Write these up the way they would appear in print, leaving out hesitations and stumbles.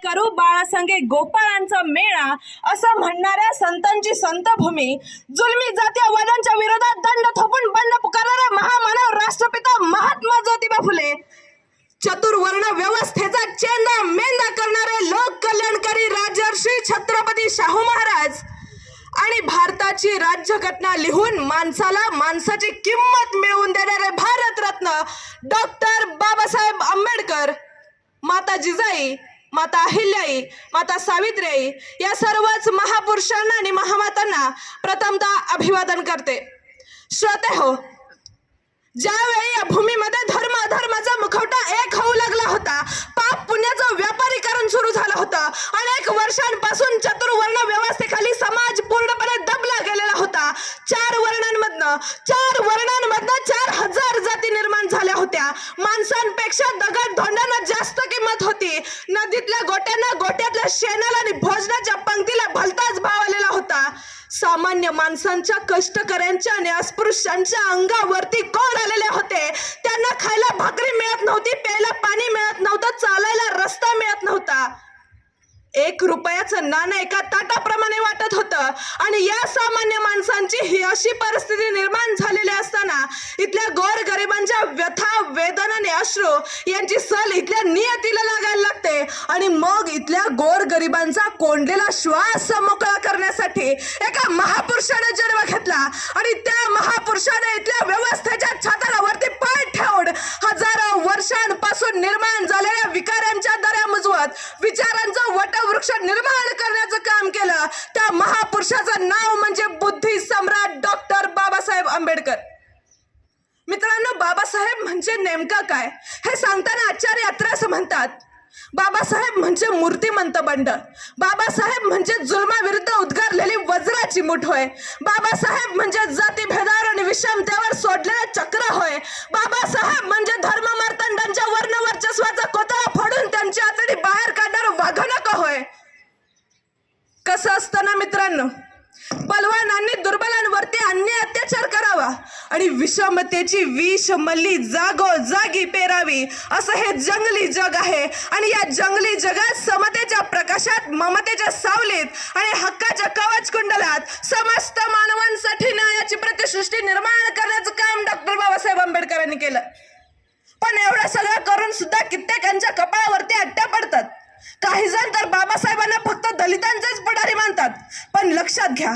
करू बाळासंगे गोपाळांचा मेळा असं म्हणणाऱ्या संतांची संतभूमी, जुलमी जातीयवादांच्या विरोधात दंड थोपून बंड पुकारणारे महामानव राष्ट्रपिता महात्मा ज्योतिबा फुले, चतुर्वर्ण व्यवस्थेचा चेंदा मेंदा करणारे लोक कल्याणकारी राजर्षी छत्रपती शाहू महाराज आणि भारताची राज्यघटना लिहून माणसाला माणसाची किंमत मिळवून देणारे भारतरत्न डॉक्टर बाबासाहेब आंबेडकर, माता जिजाई, माता अहिल्याई, माता सावित्रीबाई या सर्वच महापुरुषांना आणि महामातांना प्रथमतः अभिवादन करते। श्रोते हो, ज्यावेळी या भूमीमध्ये धर्म अधर्माचा मुखवटा एक होऊ लागला होता, पाप पुण्याचं व्यापारीकरण सुरू झालं होतं, अनेक वर्षांपासून चतुर्वर्ण व्यवस्थेखाली समाज पूर्णपणे दबला गेलेला होता। चार वर्णांमधनं 4000 जाती निर्माण झाल्या होत्या। माणसांपेक्षा दगड धोंडांना जास्त किंमत होती। नदीतल्या गोट्यांना गोट्यातल्या शेणाला आणि भोजनाच्या पंक्तीला भलताच भाव आलेला होता। सामान्य माणसांच्या, कष्टकऱ्यांच्या आणि अस्पृश्यांच्या अंगावरती कोड आलेले होते। त्यांना खायला भाकरी मिळत नव्हती, प्यायला पाणी मिळत नव्हतं, चालायला रस्ता मिळत नव्हता। 1 रुपयाचं नाणं एका ताटाप्रमाणे वाटत होतं आणि या सामान्य माणसांची ही अशी परिस्थिती निर्माण झालेली असताना इथल्या गोरगरिबांच्या व्यथा, वेदना आणि अश्रू यांची सल इथल्या नियतीला लागायला लागते आणि मग इथल्या गोरगरिबांचा कोंडलेला श्वास मोकळा करण्यासाठी एका महापुरुषाने जन्म घेतला आणि त्या महापुरुषाने इथल्या व्यवस्थेच्या छाताडावरती पाय ठेवून हजारो वर्षांपासून निर्माण झालेल्या विकारांच्या दऱ्या मुजवत विचारांचं वटवृक्ष निर्माण करण्याचं काम केलं। त्या महापुरुषाचं नाव म्हणजे बुद्धी सम्राट डॉक्टर बाबासाहेब आंबेडकर। मित्रांनो, बाबासाहेब म्हणजे नेमकं काय हे सांगताना आचार्य अत्रे असं म्हणतात, बाबासाहेब म्हणजे मूर्तिमंत बंड, बाबासाहेब म्हणजे जुलमाविरुद्ध उद्गारलेली वज्राची मूठ होय, बाबासाहेब म्हणजे जातीभेदावर आणि विषमतेवर सोडलेलं चक्र होय, बाबासाहेब म्हणजे धर्ममार्तंडांच्या वर्णवर्चस्वाचा कोतळा फोडून त्यांची आतडी बाहेर काढणारं वाघनख होय। कसं असतं ना मित्रांनो, बलवानांनी दुर्बलांवरती अन्याय अत्याचार करावा आणि विषमतेची विष मल्ली जागोजागी पेरावी, असं हे जंगली जग आहे। आणि या जंगली जगात समतेच्या प्रकाशात, ममतेच्या सावलीत आणि हक्काच्या कवच कुंडलात समस्त मानवांसाठी न्यायाची प्रतिसृष्टी निर्माण करण्याचं काम डॉक्टर बाबासाहेब आंबेडकरांनी केलं। पण एवढं सगळं करून सुद्धा कित्येकांच्या कपाळावरती अट्ट्या पडतात। काही जण तर बाबासाहेबांना फक्त दलितांचेच पुढारी मानतात। पण लक्षात घ्या,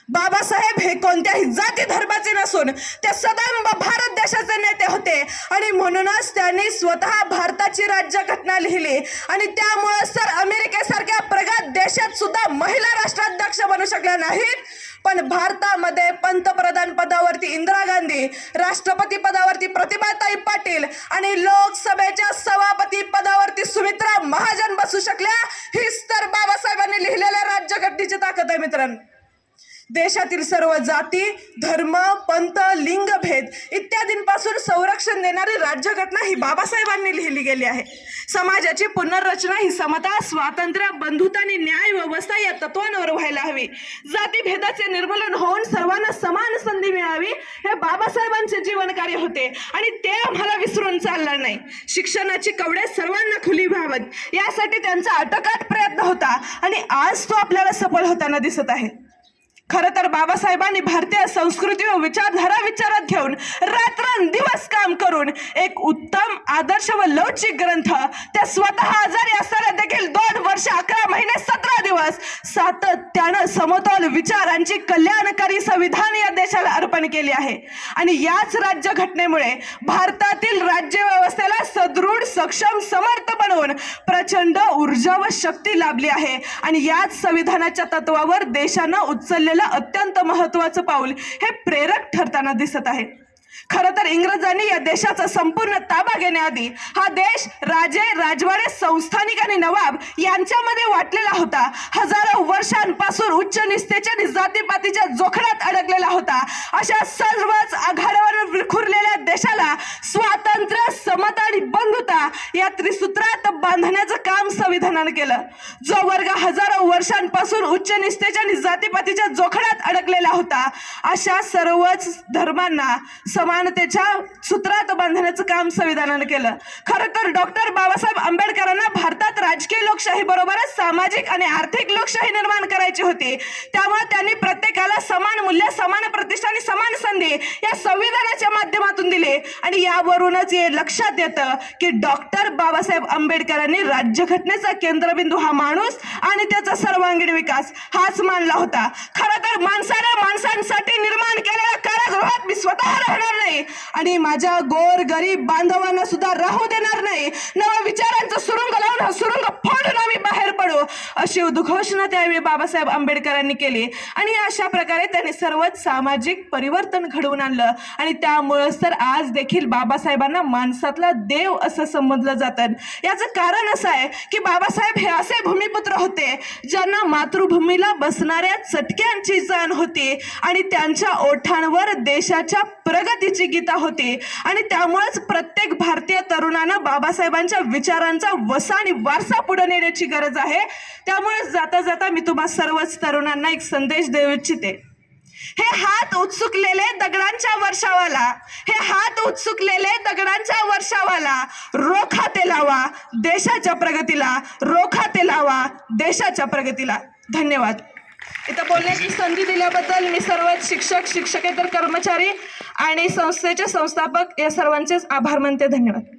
बाबासाहेब हे कोणत्याही जाती धर्माचे नसून ते सदैव भारत देशाचे नेते होते आणि म्हणूनच त्यांनी स्वतः भारताची राज्यघटना लिहिली आणि त्यामुळे तर अमेरिकेसारख्या प्रगत देशात सुद्धा महिला राष्ट्राध्यक्ष बनू शकल्या नाहीत, पण भारतामध्ये पंतप्रधान पदावरती इंदिरा गांधी, राष्ट्रपती पदावरती प्रतिभाताई पाटील आणि लोकसभेच्या सभापती पदावरती सुमित्रा महाजन बसू शकल्या। हीच तर बाबासाहेबांनी लिहिलेल्या राज्यघटनेची ताकद आहे मित्रांनो। देशातील सर्व जाती, धर्म, पंथ, लिंगभेद इत्यादींपासून संरक्षण देणारी राज्यघटना ही बाबासाहेबांनी लिहिली गेली आहे। समाजाची पुनर्रचना ही समता, स्वातंत्र्य, बंधुता आणि न्याय व्यवस्था या तत्वांवर व्हायला हवी। जातीभेदाचे निर्मूलन होऊन सर्वांना समान संधी मिळावी हे बाबासाहेबांचे जीवनकार्य होते आणि ते आम्हाला विसरून चालणार नाही। शिक्षणाची कवडे सर्वांना खुली व्हावीत यासाठी त्यांचा अटोकाट प्रयत्न होता आणि आज तो आपल्याला सफल होताना दिसत आहे। खरं तर बाबासाहेबांनी भारतीय संस्कृती व विचारधारा विचारात घेऊन रात्रंदिवस काम करून एक उत्तम, आदर्श व लवचिक ग्रंथ, त्या स्वतः आजारी असताना देखील 2 वर्ष 11 महिने 17 दिवस सातत्यानं समतोल विचारांची कल्याणकारी संविधान या देशाला अर्पण केले आहे। आणि याच राज्यघटनेमुळे भारतातील राज्य व्यवस्थेला सदृढ, सक्षम, समर्थ बनवून प्रचंड ऊर्जा व शक्ती लाभली आहे आणि याच संविधानाच्या तत्वावर देशानं उचललेलं अत्यंत महत्त्वाचं पाऊल हे प्रेरक ठरताना दिसत आहे। खरं तर इंग्रजांनी या देशाचा संपूर्ण ताबा घेण्याआधी हा देश राजे, राजवाडे, संस्थानिक आणि नवाब यांच्यामध्ये वाटलेला होता। हजारो वर्षांपासून उच्च निस्तेच्या आणि जातीपातीच्या जोखडात अडकलेला होता। अशा सर्वच आघाड्यावर विखुरलेल्या देशाला स्वातंत्र्य, समता आणि बंधुता या त्रिसूत्रात बांधण्याचं काम संविधानाने केलं। जो वर्ग हजारो वर्षांपासून उच्च निस्तेच्या आणि जातीपातीच्या जोखडात अडकलेला होता, अशा सर्वच धर्मांना, समानतेच्या सूत्रात बांधण्याचं काम संविधानानं केलं. खरं तर डॉक्टर बाबासाहेब आंबेडकरांना भारतात राजकीय लोकशाही बरोबरच सामाजिक आणि आर्थिक लोकशाही निर्माण करायची होती. त्यामुळे त्यांनी प्रत्येकाला समान मूल्य, समान प्रतिष्ठा आणि समान संधी या संविधानाच्या माध्यमातून दिले. आणि यावरूनच हे लक्षात येतं की डॉक्टर बाबासाहेब आंबेडकरांनी राज्यघटनेचा केंद्रबिंदू हा माणूस आणि त्याचा सर्वांगीण विकास हाच मानला होता. खरं तर माणसांसाठी निर्माण केलेल्या कारागृहात मी स्वतः राहणार नाही आणि माझ्या गोर गरीब बांधवांना सुद्धा राहू देणार नाही. नवा विचारांचा सुरुंग लावून हा सुरुंग फोडून आम्ही बाहेर पडू, अशी उद्घोषणा त्यावेळी बाबासाहेब आंबेडकरांनी केली. आणि अशा प्रकारे त्यांनी सर्वच सामाजिक परिवर्तन घडवून आणलं. आणि त्यामुळेच तर आज देखील बाबासाहेबांना माणसातला देव असं समजलं जातं. याचं कारण असं आहे की बाबासाहेब हे असे भूमिपुत्र होते ज्यांना मातृभूमीला बसणाऱ्या चटक्यांची जाण होती आणि त्यांच्या ओठांवर देशाच्या प्रगतीची गीता होती. आणि त्यामुळेच प्रत्येक भारतीय तरुणांना बाबासाहेबांच्या विचारांचा वसा आणि वारसा पुढे नेण्याची गरज आहे. त्यामुळे जाता जाता मी तुम्हा सर्वच तरुणांना एक संदेश देऊ इच्छिते. हे हात उत्सुकलेले दगडांच्या वर्षावाला, हे हात उत्सुकलेले दगडांच्या वर्षावाला, रोखा ते लावा देशाच्या प्रगतीला, रोखा ते लावा देशाच्या प्रगतीला. धन्यवाद. इथं बोलण्याची संधी दिल्याबद्दल मी सर्व शिक्षक, शिक्षकेतर कर्मचारी आणि संस्थेचे संस्थापक या सर्वांचेच आभार मानते. धन्यवाद.